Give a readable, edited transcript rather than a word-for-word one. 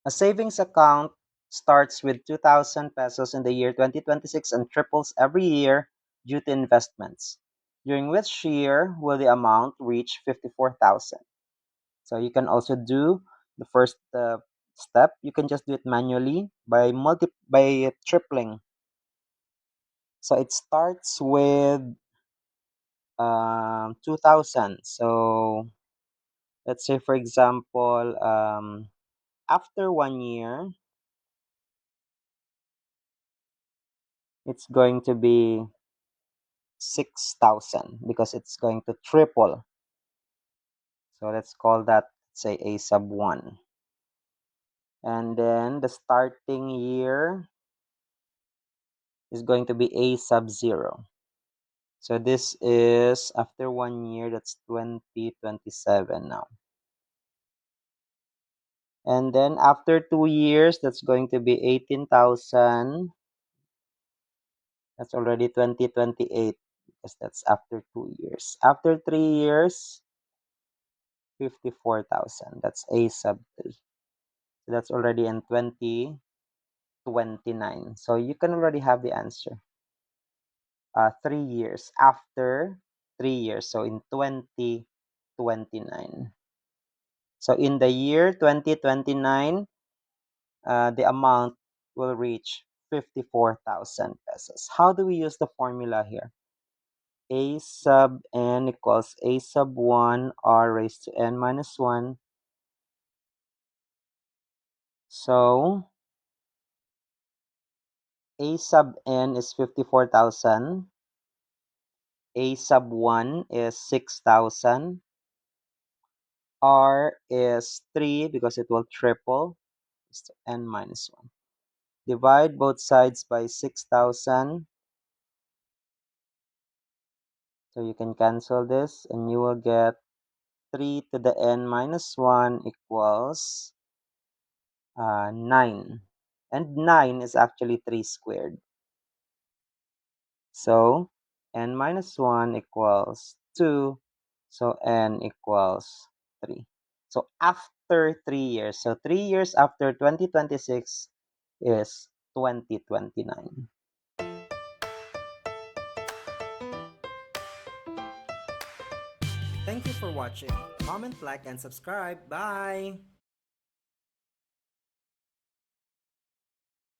A savings account starts with 2,000 pesos in the year 2026 and triples every year due to investments. During which year will the amount reach 54,000? So you can also do the first step. You can just do it manually by tripling. So it starts with 2,000. So let's say, for example, after 1 year, it's going to be 6,000 because it's going to triple. So let's call that, say, A sub 1. And then the starting year is going to be A sub 0. So this is after 1 year, that's 2027 now. And then after 2 years, that's going to be 18,000. That's already 2028 because that's after 2 years. After 3 years, 54,000. That's A sub 3. So that's already in 2029. So you can already have the answer. 3 years after 3 years. So in 2029. So in the year 2029, the amount will reach 54,000 pesos. How do we use the formula here? A sub n equals A sub 1 r raised to n minus 1. So A sub n is 54,000. A sub 1 is 6,000. R is 3 because it will triple. It's n minus 1. Divide both sides by 6,000. So you can cancel this and you will get 3 to the n minus 1 equals 9. And 9 is actually 3 squared. So n minus 1 equals 2. So n equals 3. So after 3 years, so 3 years after 2026 is 2029. Thank you for watching. Comment, like, and subscribe. Bye!